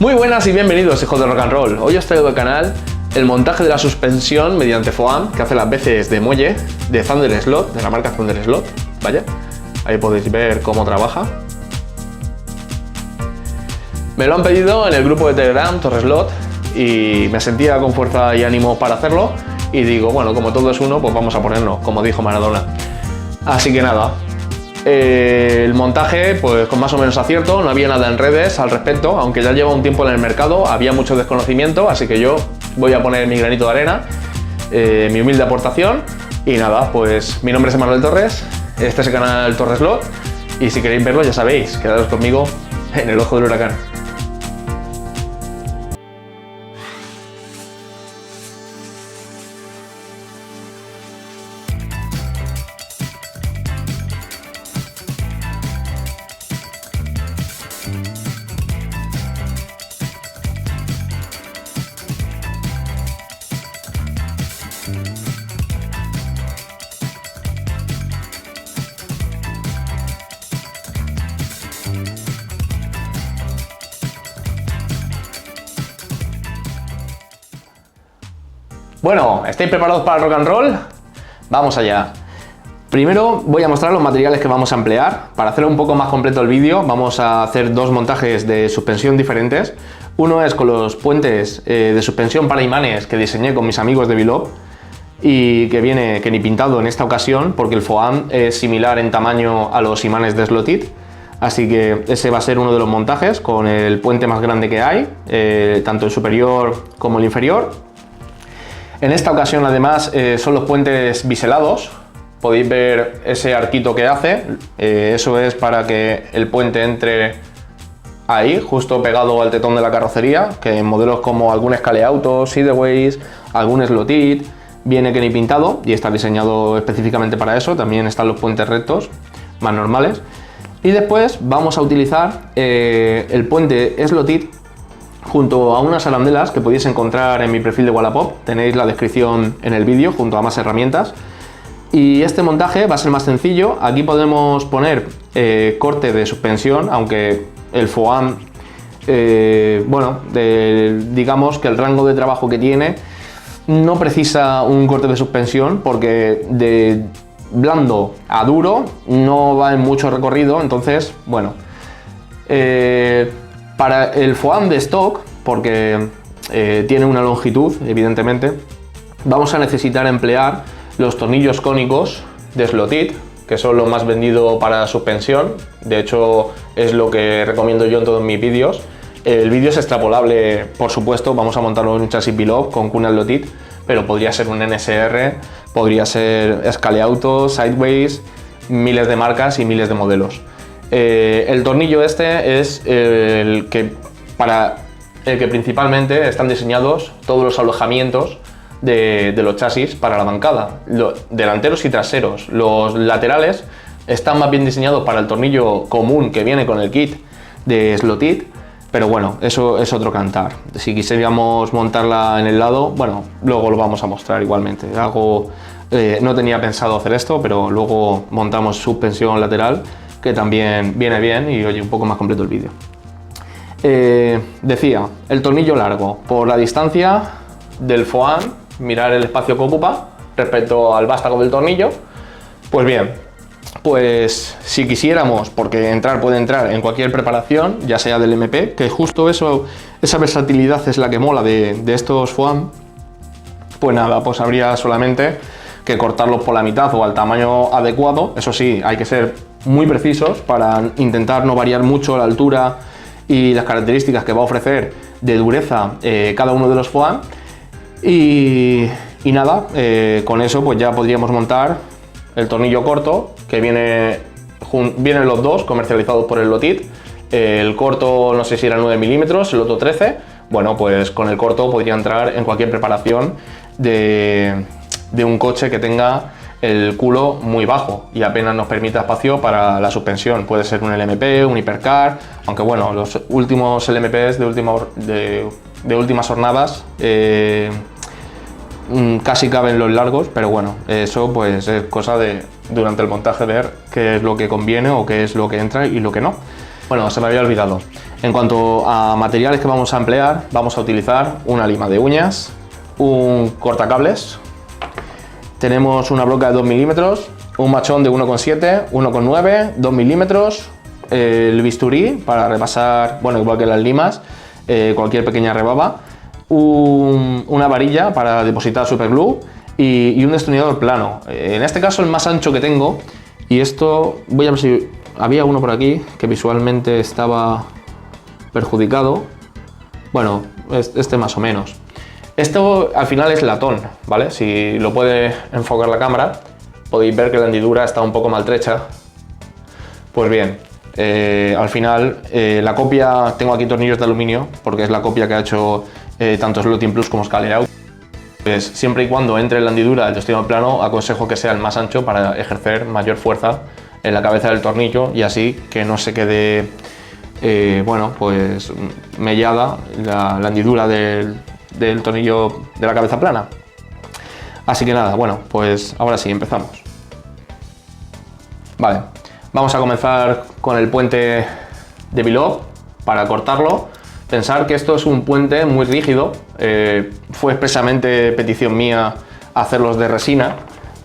Muy buenas y bienvenidos, hijos de rock and roll. Hoy os traigo al canal el montaje de la suspensión mediante FOAM, que hace las veces de muelle de Thunder Slot, de la marca Thunder Slot. Vaya, ahí podéis ver cómo trabaja. Me lo han pedido en el grupo de Telegram, Torreslot, y me sentía con fuerza y ánimo para hacerlo. Y digo, bueno, como todo es uno, pues vamos a ponernos, como dijo Maradona. Así que nada, el montaje, pues con más o menos acierto, no había nada en redes al respecto, aunque ya lleva un tiempo en el mercado, había mucho desconocimiento, así que yo voy a poner mi granito de arena, mi humilde aportación. Y nada, pues mi nombre es Manuel Torres, este es el canal Torreslot, y si queréis verlo ya sabéis, quedaros conmigo en el ojo del huracán. Bueno, ¿estáis preparados para el rock and roll? Vamos allá. Primero voy a mostrar los materiales que vamos a emplear. Para hacer un poco más completo el vídeo, vamos a hacer dos montajes de suspensión diferentes. Uno es con los puentes de suspensión para imanes que diseñé con mis amigos de Vilop y que viene que ni pintado en esta ocasión, porque el FOAM es similar en tamaño a los imanes de Slotit. Así que ese va a ser uno de los montajes con el puente más grande que hay, tanto el superior como el inferior. En esta ocasión además son los puentes biselados, podéis ver ese arquito que hace, eso es para que el puente entre ahí, justo pegado al tetón de la carrocería, que en modelos como algún Scaleauto, Sideways, algún Slotit, viene que ni pintado y está diseñado específicamente para eso. También están los puentes rectos, más normales. Y después vamos a utilizar el puente Slotit junto a unas arandelas que podéis encontrar en mi perfil de Wallapop, tenéis la descripción en el vídeo junto a más herramientas. Y este montaje va a ser más sencillo. Aquí podemos poner corte de suspensión, aunque el FOAM, digamos que el rango de trabajo que tiene no precisa un corte de suspensión, porque de blando a duro no va en mucho recorrido. Entonces, bueno, para el FOAM de stock, porque tiene una longitud, evidentemente, vamos a necesitar emplear los tornillos cónicos de Slotit, que son los más vendidos para suspensión. De hecho, es lo que recomiendo yo en todos mis vídeos. El vídeo es extrapolable, por supuesto, vamos a montarlo en un chasis Vilop con cuna Slotit, pero podría ser un NSR, podría ser Scaleauto, Sideways, miles de marcas y miles de modelos. El tornillo este es para el que principalmente están diseñados todos los alojamientos de los chasis para la bancada, delanteros y traseros. Los laterales están más bien diseñados para el tornillo común que viene con el kit de Slotit, pero bueno, eso es otro cantar. Si quisiéramos montarla en el lado, bueno, luego lo vamos a mostrar igualmente. No tenía pensado hacer esto, pero luego montamos suspensión lateral, que también viene bien y oye, un poco más completo el vídeo. Decía, el tornillo largo, por la distancia del FOAM, mirar el espacio que ocupa respecto al vástago del tornillo. Pues bien, pues si quisiéramos, porque puede entrar en cualquier preparación, ya sea del MP, que justo esa versatilidad es la que mola de estos FOAM, pues nada, pues habría solamente que cortarlos por la mitad o al tamaño adecuado. Eso sí, hay que ser muy precisos para intentar no variar mucho la altura y las características que va a ofrecer de dureza cada uno de los FOAM. Y nada, con eso pues ya podríamos montar el tornillo corto, que vienen los dos comercializados por Slotit. El corto no sé si era 9 milímetros, el otro 13. Bueno, pues con el corto podría entrar en cualquier preparación de un coche que tenga el culo muy bajo y apenas nos permita espacio para la suspensión. Puede ser un LMP, un Hipercar, aunque bueno, los últimos LMPs de últimas hornadas casi caben los largos, pero bueno, eso pues es cosa de durante el montaje ver qué es lo que conviene o qué es lo que entra y lo que no. Bueno, se me había olvidado. En cuanto a materiales que vamos a emplear, vamos a utilizar una lima de uñas, un cortacables, tenemos una broca de 2 milímetros, un machón de 1,7, 1,9, 2 milímetros, el bisturí para repasar, bueno, igual que las limas, cualquier pequeña rebaba, una varilla para depositar superglue y un destornillador plano. En este caso el más ancho que tengo, y esto voy a ver si había uno por aquí que visualmente estaba perjudicado. Bueno, este más o menos. Esto al final es latón, ¿vale? Si lo puede enfocar la cámara, podéis ver que la hendidura está un poco maltrecha. Pues bien, al final la copia, tengo aquí tornillos de aluminio, porque es la copia que ha hecho tanto Slotting Plus como Scaler Out. Pues siempre y cuando entre en la hendidura del destornillador plano, aconsejo que sea el más ancho para ejercer mayor fuerza en la cabeza del tornillo y así que no se quede, bueno, pues mellada la hendidura del tornillo de la cabeza plana. Así que nada, bueno, pues ahora sí, empezamos. Vale, vamos a comenzar con el puente de Below para cortarlo. Pensar que esto es un puente muy rígido, fue expresamente petición mía hacerlos de resina,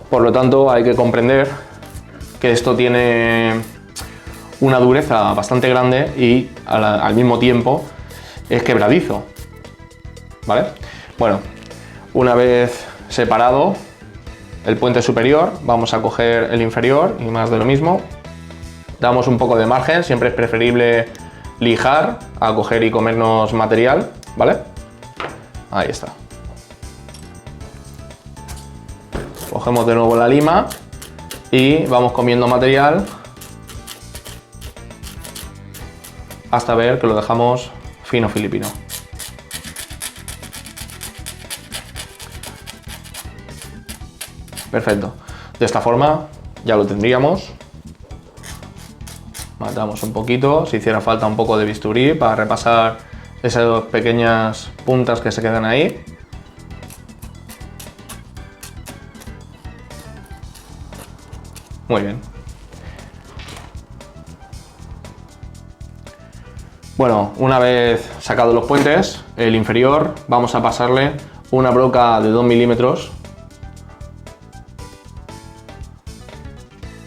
por lo tanto hay que comprender que esto tiene una dureza bastante grande y al mismo tiempo es quebradizo, ¿vale? Bueno, una vez separado el puente superior, vamos a coger el inferior y más de lo mismo. Damos un poco de margen, siempre es preferible lijar a coger y comernos material, ¿vale? Ahí está. Cogemos de nuevo la lima y vamos comiendo material hasta ver que lo dejamos fino filipino. Perfecto. De esta forma ya lo tendríamos. Matamos un poquito, si hiciera falta un poco de bisturí para repasar esas pequeñas puntas que se quedan ahí. Muy bien. Bueno, una vez sacados los puentes, el inferior vamos a pasarle una broca de 2 milímetros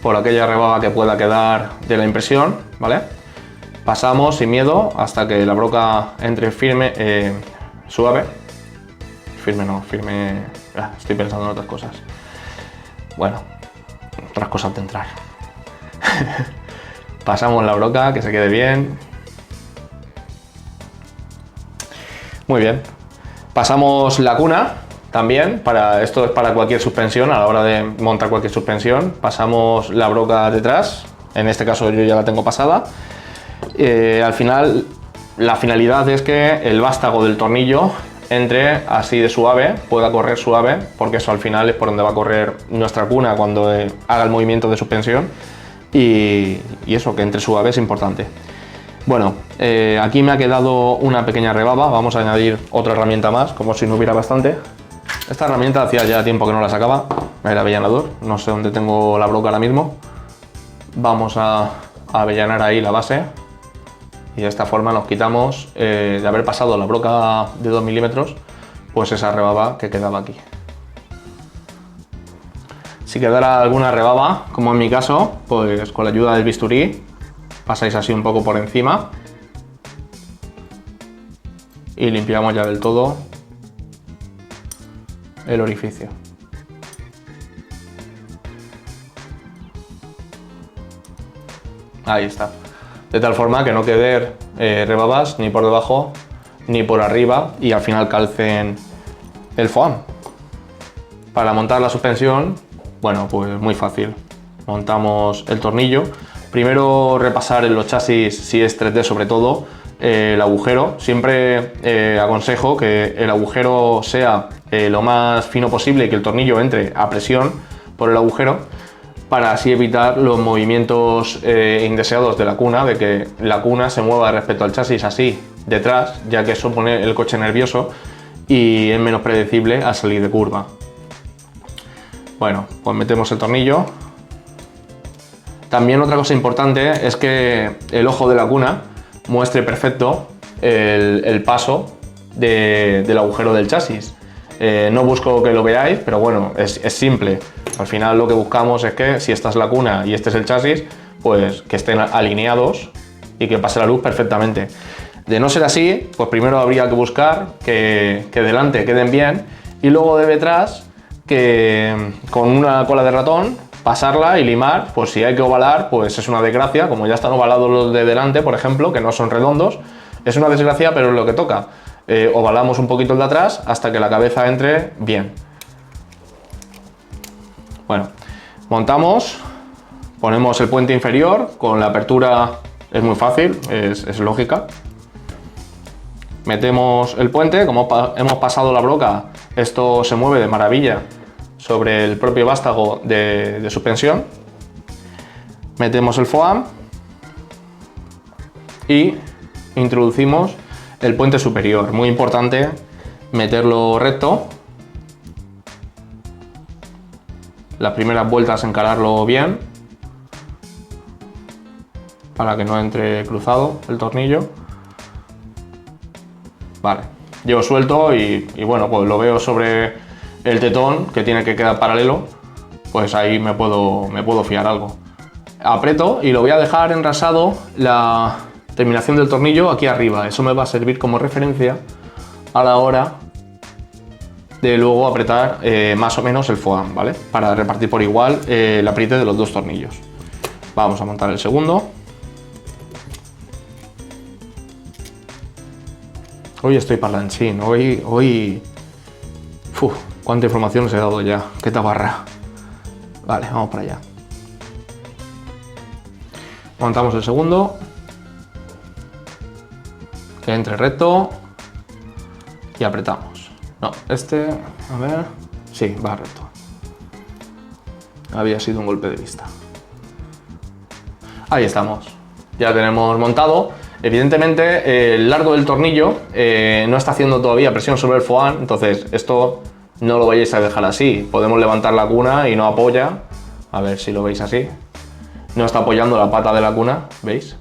por aquella rebaba que pueda quedar de la impresión, ¿vale? Pasamos sin miedo hasta que la broca entre firme, suave. Firme no, firme... estoy pensando en otras cosas. Bueno, otras cosas de entrar. Pasamos la broca, que se quede bien. Muy bien. Pasamos la cuna. También, esto es para cualquier suspensión, a la hora de montar cualquier suspensión, pasamos la broca detrás, en este caso yo ya la tengo pasada. Al final, la finalidad es que el vástago del tornillo entre así de suave, pueda correr suave, porque eso al final es por donde va a correr nuestra cuna cuando haga el movimiento de suspensión, y eso, que entre suave es importante. Bueno, aquí me ha quedado una pequeña rebaba, vamos a añadir otra herramienta más, como si no hubiera bastante. Esta herramienta hacía ya tiempo que no la sacaba, el avellanador, no sé dónde tengo la broca ahora mismo. Vamos a avellanar ahí la base y de esta forma nos quitamos, de haber pasado la broca de 2 milímetros, pues esa rebaba que quedaba aquí. Si quedara alguna rebaba, como en mi caso, pues con la ayuda del bisturí pasáis así un poco por encima y limpiamos ya del todo el orificio. Ahí está. De tal forma que no queden rebabas ni por debajo ni por arriba y al final calcen el foam. Para montar la suspensión, bueno, pues muy fácil. Montamos el tornillo. Primero repasar en los chasis, si es 3D sobre todo, el agujero. Siempre aconsejo que el agujero sea lo más fino posible y que el tornillo entre a presión por el agujero, para así evitar los movimientos indeseados de la cuna, de que la cuna se mueva respecto al chasis así detrás, ya que eso pone el coche nervioso y es menos predecible al salir de curva. Bueno, pues metemos el tornillo También otra cosa importante es que el ojo de la cuna muestre perfecto el paso del agujero del chasis. No busco que lo veáis, pero bueno, es simple. Al final lo que buscamos es que si esta es la cuna y este es el chasis, pues que estén alineados y que pase la luz perfectamente. De no ser así, pues primero habría que buscar que delante queden bien y luego de detrás que con una cola de ratón pasarla y limar. Pues si hay que ovalar, pues es una desgracia, como ya están ovalados los de delante, por ejemplo, que no son redondos, es una desgracia, pero es lo que toca. Ovalamos un poquito el de atrás hasta que la cabeza entre bien. Bueno, montamos, ponemos el puente inferior, con la apertura es muy fácil, es lógica. Metemos el puente, como hemos pasado la broca, esto se mueve de maravilla sobre el propio vástago de suspensión. Metemos el FOAM y introducimos el puente superior. Muy importante meterlo recto. Las primeras vueltas encararlo bien para que no entre cruzado el tornillo. Vale, llevo suelto y bueno, pues lo veo sobre el tetón que tiene que quedar paralelo, pues ahí me puedo fiar algo. Aprieto y lo voy a dejar enrasado la terminación del tornillo aquí arriba. Eso me va a servir como referencia a la hora de luego apretar más o menos el FOAM, ¿vale? Para repartir por igual el apriete de los dos tornillos. Vamos a montar el segundo. Hoy estoy parlanchín, hoy... Uf, cuánta información os he dado ya, qué tabarra. Vale, vamos para allá. Montamos el segundo. Que entre recto. Y apretamos. No, este, a ver... Sí, va recto. Había sido un golpe de vista. Ahí estamos. Ya tenemos montado. Evidentemente el largo del tornillo no está haciendo todavía presión sobre el FOAM, entonces esto no lo vayáis a dejar así. Podemos levantar la cuna y no apoya. A ver si lo veis así. No está apoyando la pata de la cuna, ¿veis?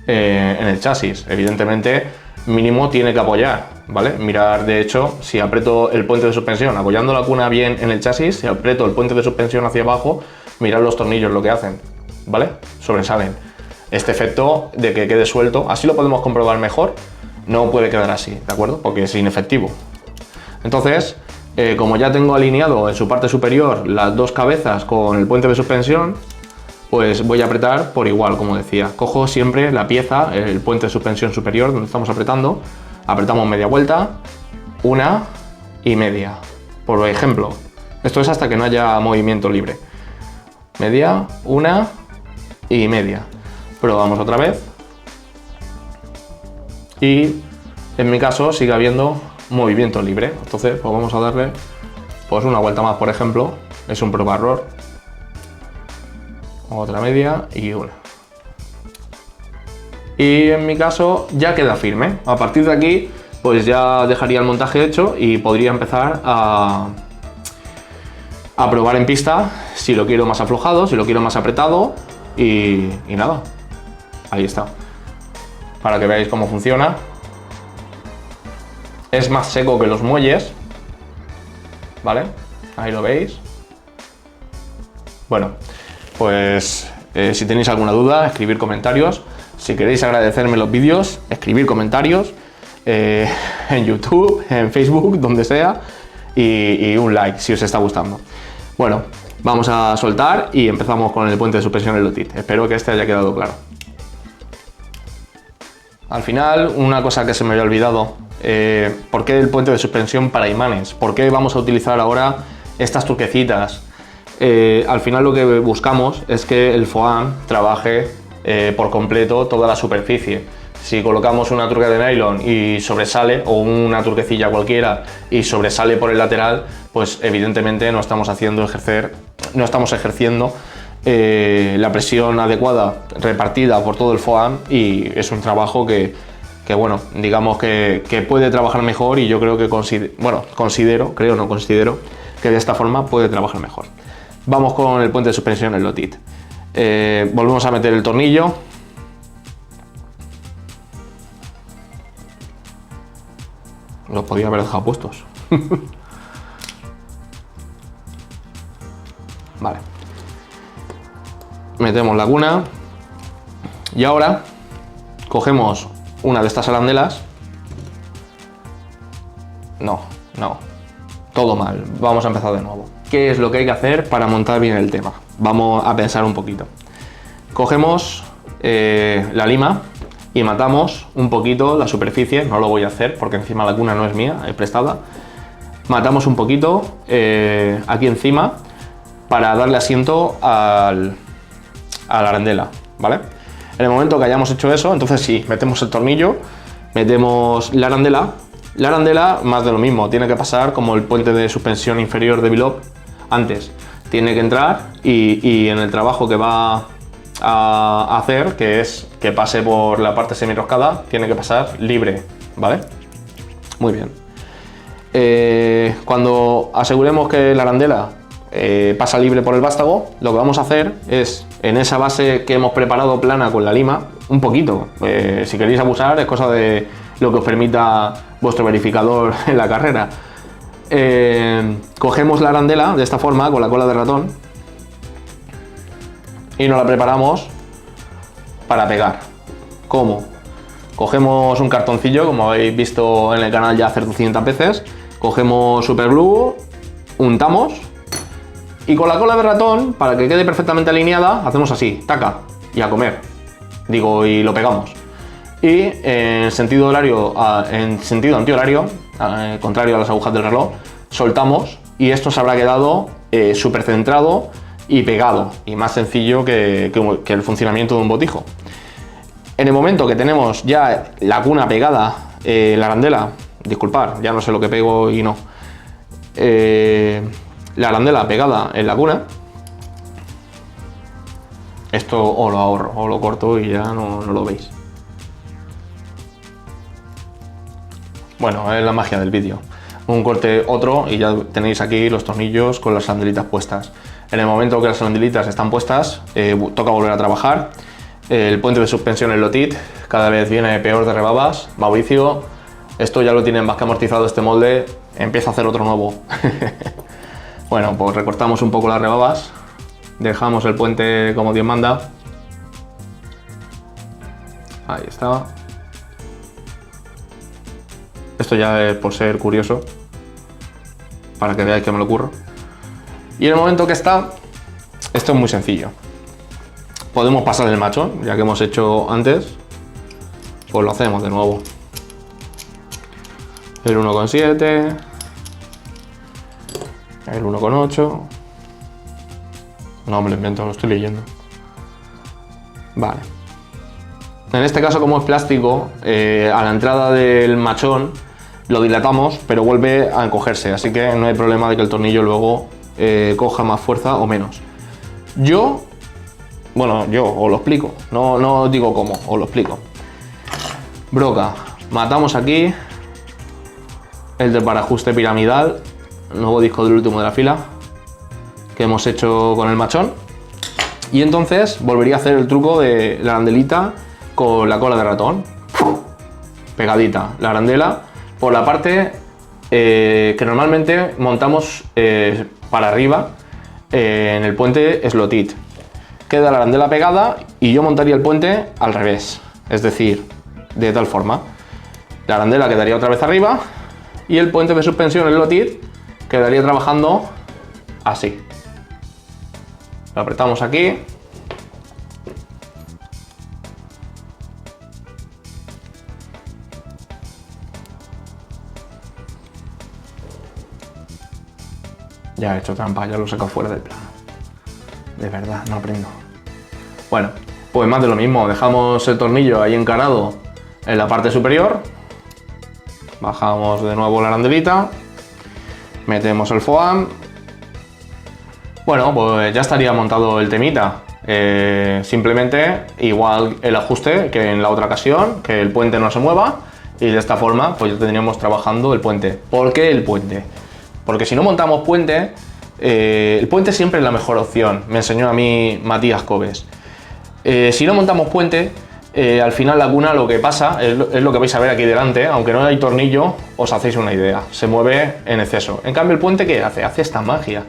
En el chasis. Evidentemente mínimo tiene que apoyar, ¿vale? Mirar, de hecho, si aprieto el puente de suspensión apoyando la cuna bien en el chasis, si aprieto el puente de suspensión hacia abajo, mirad los tornillos lo que hacen, ¿vale? Sobresalen. Este efecto de que quede suelto, así lo podemos comprobar mejor, no puede quedar así, ¿de acuerdo? Porque es inefectivo. Entonces, como ya tengo alineado en su parte superior las dos cabezas con el puente de suspensión, pues voy a apretar por igual, como decía. Cojo siempre la pieza, el puente de suspensión superior donde estamos apretando, apretamos media vuelta, una y media. Por ejemplo, esto es hasta que no haya movimiento libre. Media, una y media. Probamos otra vez y en mi caso sigue habiendo movimiento libre, entonces pues vamos a darle pues una vuelta más, por ejemplo, es un prueba error, otra media y una, y en mi caso ya queda firme. A partir de aquí pues ya dejaría el montaje hecho y podría empezar a probar en pista si lo quiero más aflojado, si lo quiero más apretado y nada. Ahí está, para que veáis cómo funciona. Es más seco que los muelles, ¿vale? Ahí lo veis. Bueno, pues si tenéis alguna duda, escribir comentarios. Si queréis agradecerme los vídeos, escribir comentarios en YouTube, en Facebook, donde sea, y un like si os está gustando. Bueno, vamos a soltar y empezamos con el puente de suspensión en Lotit. Espero que este haya quedado claro. Al final, una cosa que se me había olvidado, ¿por qué el puente de suspensión para imanes? ¿Por qué vamos a utilizar ahora estas turquecitas? Al final lo que buscamos es que el FOAM trabaje por completo toda la superficie. Si colocamos una turca de nylon y sobresale, o una turquecilla cualquiera y sobresale por el lateral, pues evidentemente no estamos ejerciendo la presión adecuada repartida por todo el FOAM, y es un trabajo que bueno, digamos que puede trabajar mejor, y yo creo que considero que de esta forma puede trabajar mejor. Vamos con el puente de suspensión, el Lotit. Volvemos a meter el tornillo. Los podía haber dejado puestos. Vale. Metemos la cuna. Y ahora cogemos una de estas arandelas. No. Todo mal. Vamos a empezar de nuevo. ¿Qué es lo que hay que hacer para montar bien el tema? Vamos a pensar un poquito. Cogemos la lima y matamos un poquito la superficie. No lo voy a hacer porque encima la cuna no es mía, es prestada. Matamos un poquito aquí encima para darle asiento a la arandela, ¿vale? En el momento que hayamos hecho eso, entonces sí, metemos el tornillo, metemos la arandela. La arandela, más de lo mismo, tiene que pasar como el puente de suspensión inferior de Bilop antes. Tiene que entrar y en el trabajo que va a hacer, que es que pase por la parte semirroscada, tiene que pasar libre, ¿vale? Muy bien. Cuando aseguremos que la arandela pasa libre por el vástago, lo que vamos a hacer es, en esa base que hemos preparado plana con la lima, un poquito, si queréis abusar es cosa de lo que os permita vuestro verificador en la carrera. Cogemos la arandela de esta forma, con la cola de ratón, y nos la preparamos para pegar. ¿Cómo? Cogemos un cartoncillo, como habéis visto en el canal ya hacer 200 veces, cogemos superglue, untamos, y con la cola de ratón, para que quede perfectamente alineada, hacemos así, taca, y a comer. Digo, y lo pegamos. Y en sentido antihorario, contrario a las agujas del reloj, soltamos y esto se habrá quedado súper centrado y pegado, y más sencillo que el funcionamiento de un botijo. En el momento que tenemos ya la cuna pegada, la arandela, disculpad, ya no sé lo que pego y no, la arandela pegada en la cuna, esto o lo ahorro o lo corto y ya no lo veis. Bueno, es la magia del vídeo. Un corte, otro, y ya tenéis aquí los tornillos con las arandelitas puestas. En el momento que las arandelitas están puestas, toca volver a trabajar. El puente de suspensión, el Lotit, cada vez viene peor de rebabas. Mauricio, esto ya lo tienen más que amortizado este molde, empieza a hacer otro nuevo. Bueno, pues recortamos un poco las rebabas, dejamos el puente como Dios manda. Ahí está. Esto ya es por ser curioso, para que veáis que me lo curro. Y en el momento que está, esto es muy sencillo. Podemos pasar el machón, ya que hemos hecho antes, pues lo hacemos de nuevo. El 1,7, el 1,8. No me lo invento, lo estoy leyendo. Vale. En este caso, como es plástico, a la entrada del machón lo dilatamos, pero vuelve a encogerse, así que no hay problema de que el tornillo luego coja más fuerza o menos. Yo os lo explico, no os digo cómo, os lo explico. Broca, matamos aquí el del parajuste piramidal, nuevo disco del último de la fila que hemos hecho con el machón, y entonces volvería a hacer el truco de la arandelita con la cola de ratón, pegadita la arandela por la parte que normalmente montamos para arriba en el puente Slotit. Queda la arandela pegada y yo montaría el puente al revés, es decir, de tal forma. La arandela quedaría otra vez arriba y el puente de suspensión, el Lotit, quedaría trabajando así. Lo apretamos aquí. Ya he hecho trampa, ya lo he sacado fuera del plano. De verdad, no aprendo. Bueno, pues más de lo mismo. Dejamos el tornillo ahí encarado en la parte superior. Bajamos de nuevo la arandelita. Metemos el foam. Bueno, pues ya estaría montado el temita. Simplemente igual el ajuste que en la otra ocasión, que el puente no se mueva. Y de esta forma, pues ya tendríamos trabajando el puente. ¿Por qué el puente? Porque si no montamos puente, el puente siempre es la mejor opción, me enseñó a mí Matías Cobes. Si no montamos puente, al final la cuna lo que pasa es lo que vais a ver aquí delante, aunque no hay tornillo, os hacéis una idea, se mueve en exceso. En cambio el puente, ¿qué hace? Hace esta magia.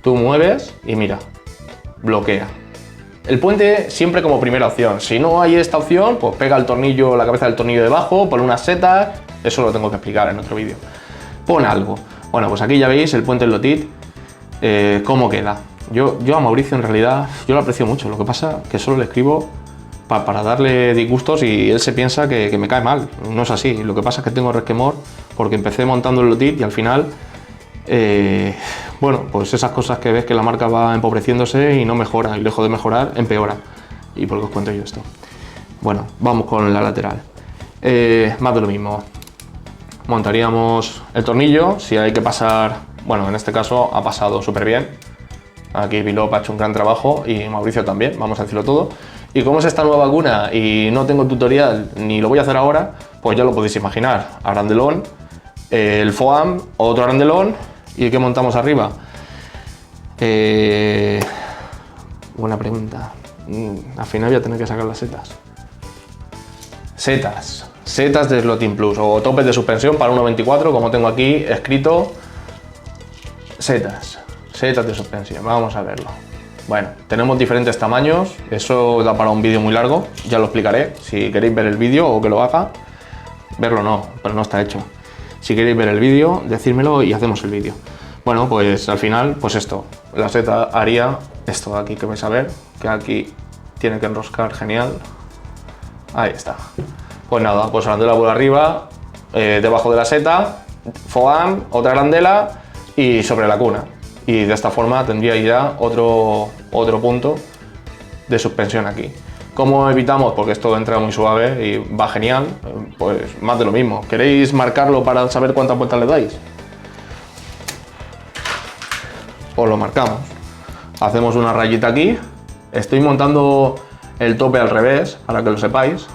Tú mueves y mira, bloquea. El puente siempre como primera opción. Si no hay esta opción, pues pega el tornillo, la cabeza del tornillo debajo, pon unas setas, eso lo tengo que explicar en otro vídeo. Pon algo. Bueno, pues aquí ya veis el puente Lotit, cómo queda. Yo a Mauricio en realidad, yo lo aprecio mucho, lo que pasa que solo le escribo para darle disgustos y él se piensa que me cae mal. No es así, lo que pasa es que tengo resquemor porque empecé montando el Lotit y al final, bueno, pues esas cosas que ves que la marca va empobreciéndose y no mejora, y lejos de mejorar, empeora. ¿Y por qué os cuento yo esto? Bueno, vamos con la lateral. Más de lo mismo. Montaríamos el tornillo, si hay que pasar, bueno, en este caso ha pasado súper bien. Aquí Bilop ha hecho un gran trabajo y Mauricio también, vamos a decirlo todo. Y como es esta nueva cuna y no tengo tutorial ni lo voy a hacer ahora, pues ya lo podéis imaginar. Arandelón, el foam, otro arandelón y ¿qué montamos arriba? Buena pregunta. Al final voy a tener que sacar las setas. Setas de Slotting Plus o topes de suspensión para 1.24, como tengo aquí escrito. Setas de suspensión, vamos a verlo. Bueno, tenemos diferentes tamaños, eso da para un vídeo muy largo, ya lo explicaré. Si queréis ver el vídeo o que lo haga, verlo no, pero no está hecho. Si queréis ver el vídeo, decírmelo y hacemos el vídeo. Bueno, pues al final, pues esto, la seta haría esto de aquí que vais a ver, que aquí tiene que enroscar genial. Ahí está. Pues nada, pues arandela por arriba, debajo de la seta, foam, otra arandela y sobre la cuna. Y de esta forma tendría ya otro punto de suspensión aquí. ¿Cómo evitamos? Porque esto entra muy suave y va genial, pues más de lo mismo. ¿Queréis marcarlo para saber cuántas vueltas le dais? Pues lo marcamos. Hacemos una rayita aquí. Estoy montando el tope al revés, para que lo sepáis.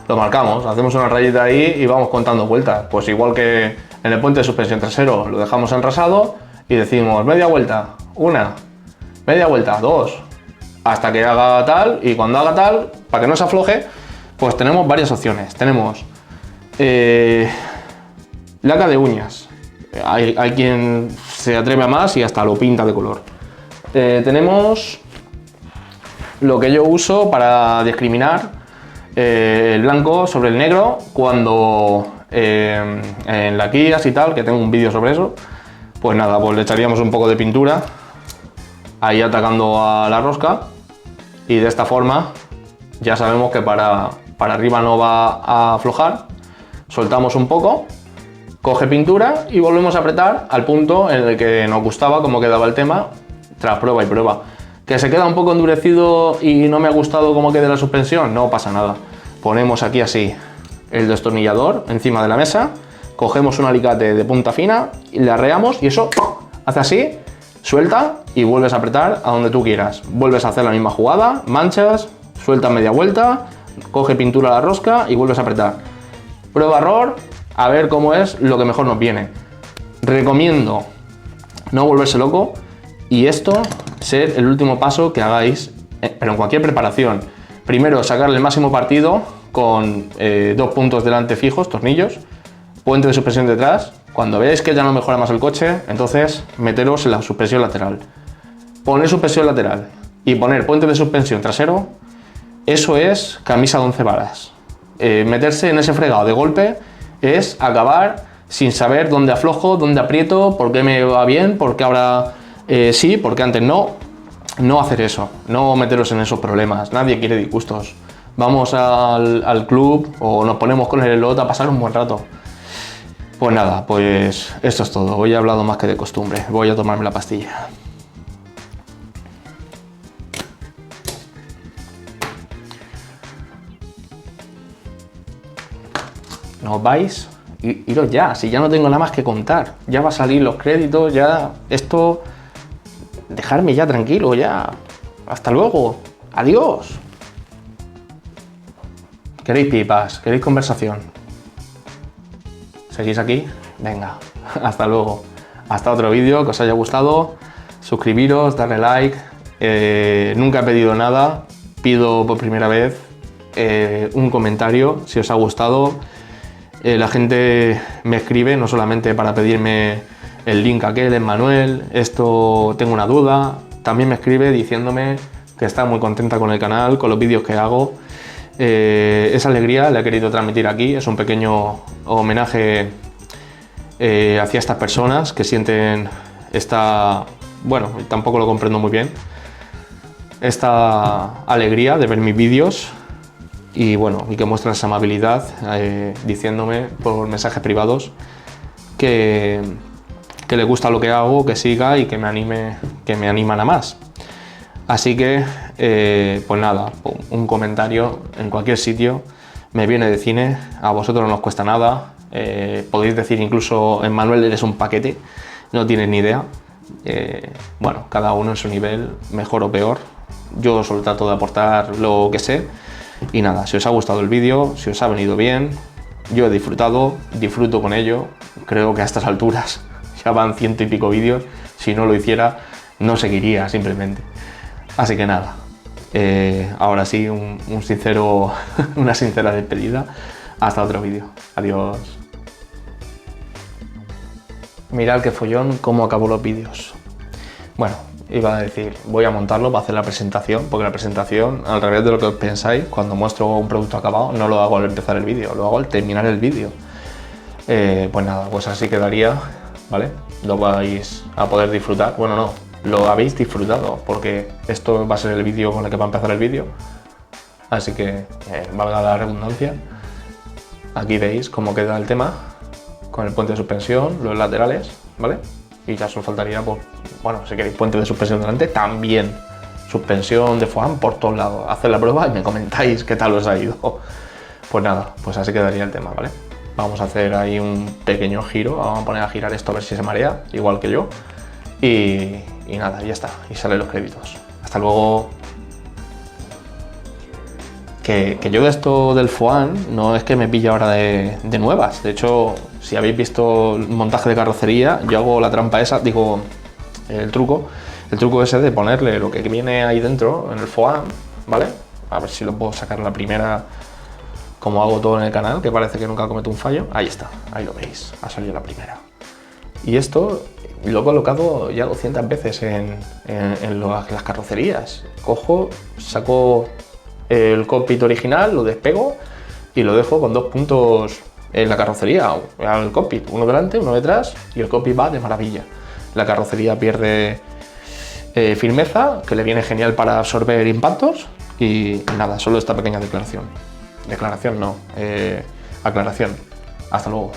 Lo marcamos, hacemos una rayita ahí y vamos contando vueltas. Pues igual que en el puente de suspensión trasero, lo dejamos enrasado y decimos media vuelta, una, media vuelta, dos, hasta que haga tal, y cuando haga tal, para que no se afloje, pues tenemos varias opciones. Tenemos laca de uñas, hay quien se atreve a más y hasta lo pinta de color. Tenemos lo que yo uso para discriminar el blanco sobre el negro cuando en la Kia y tal, que tengo un vídeo sobre eso. Pues nada, pues le echaríamos un poco de pintura ahí atacando a la rosca y de esta forma ya sabemos que para arriba no va a aflojar. Soltamos un poco, coge pintura y volvemos a apretar al punto en el que nos gustaba cómo quedaba el tema tras prueba y prueba. ¿Que se queda un poco endurecido y no me ha gustado cómo quede la suspensión? No pasa nada. Ponemos aquí así el destornillador encima de la mesa, cogemos un alicate de punta fina y le arreamos y eso hace así, suelta y vuelves a apretar a donde tú quieras. Vuelves a hacer la misma jugada, manchas, suelta media vuelta, coge pintura a la rosca y vuelves a apretar. Prueba error, a ver cómo es lo que mejor nos viene. Recomiendo no volverse loco y esto ser el último paso que hagáis, pero en cualquier preparación. Primero sacarle el máximo partido con 2 puntos delante fijos, tornillos, puente de suspensión detrás. Cuando veáis que ya no mejora más el coche, entonces meteros en la suspensión lateral. Poner suspensión lateral y poner puente de suspensión trasero, eso es camisa de 11 varas. Meterse en ese fregado de golpe es acabar sin saber dónde aflojo, dónde aprieto, por qué me va bien, por qué ahora sí, por qué antes no. No hacer eso, no meteros en esos problemas, nadie quiere disgustos. Vamos al club o nos ponemos con el elot a pasar un buen rato. Pues nada, pues esto es todo. Hoy he hablado más que de costumbre. Voy a tomarme la pastilla. ¿No os vais? Iros ya, si ya no tengo nada más que contar. Ya va a salir los créditos, ya esto... Dejarme ya tranquilo, ya. Hasta luego. Adiós. ¿Queréis pipas? ¿Queréis conversación? ¿Seguís aquí? Venga, hasta luego. Hasta otro vídeo, que os haya gustado. Suscribiros, darle like. Nunca he pedido nada. Pido por primera vez un comentario si os ha gustado. La gente me escribe no solamente para pedirme el link aquel, Manuel, esto tengo una duda. También me escribe diciéndome que está muy contenta con el canal, con los vídeos que hago. Esa alegría la he querido transmitir aquí. Es un pequeño homenaje hacia estas personas que sienten esta, bueno, tampoco lo comprendo muy bien, esta alegría de ver mis vídeos y bueno, y que muestran esa amabilidad diciéndome por mensajes privados que les gusta lo que hago, que siga y que me animan a más. Así que, pues nada, un comentario en cualquier sitio me viene de cine, a vosotros no os cuesta nada, podéis decir incluso, Manuel, eres un paquete, no tienes ni idea. Bueno, cada uno en su nivel, mejor o peor. Yo solo trato de aportar lo que sé. Y nada, si os ha gustado el vídeo, si os ha venido bien, yo he disfrutado, disfruto con ello. Creo que a estas alturas ya van 100 y pico vídeos. Si no lo hiciera, no seguiría simplemente. Así que nada, ahora sí, una sincera despedida. Hasta otro vídeo. Adiós. Mirad qué follón cómo acabó los vídeos. Bueno, iba a decir, voy a montarlo para hacer la presentación, porque la presentación, al revés de lo que os pensáis, cuando muestro un producto acabado, no lo hago al empezar el vídeo, lo hago al terminar el vídeo. Pues nada, pues así quedaría, ¿vale? Lo vais a poder disfrutar. Bueno, no, lo habéis disfrutado, porque esto va a ser el vídeo con el que va a empezar el vídeo. Así que, valga la redundancia, aquí veis cómo queda el tema, con el puente de suspensión, los laterales, ¿vale? Y ya solo faltaría, pues, bueno, si queréis puente de suspensión delante, también suspensión de foam por todos lados. Haced la prueba y me comentáis qué tal os ha ido. Pues nada, pues así quedaría el tema, ¿vale? Vamos a hacer ahí un pequeño giro, vamos a poner a girar esto a ver si se marea, igual que yo. Y nada, ya está, y salen los créditos. Hasta luego. Que yo de esto del foam no es que me pille ahora de nuevas. De hecho, si habéis visto el montaje de carrocería, yo hago la trampa esa, digo, el truco ese de ponerle lo que viene ahí dentro en el foam, ¿vale? A ver si lo puedo sacar a la primera, como hago todo en el canal, que parece que nunca cometo un fallo. Ahí está, ahí lo veis, ha salido la primera. Y esto lo he colocado ya 200 veces en las carrocerías. Cojo, saco el cockpit original, lo despego y lo dejo con 2 puntos en la carrocería, el cockpit, uno delante, uno detrás, y el cockpit va de maravilla. La carrocería pierde firmeza, que le viene genial para absorber impactos, y nada, solo esta pequeña declaración. Declaración no, aclaración. Hasta luego.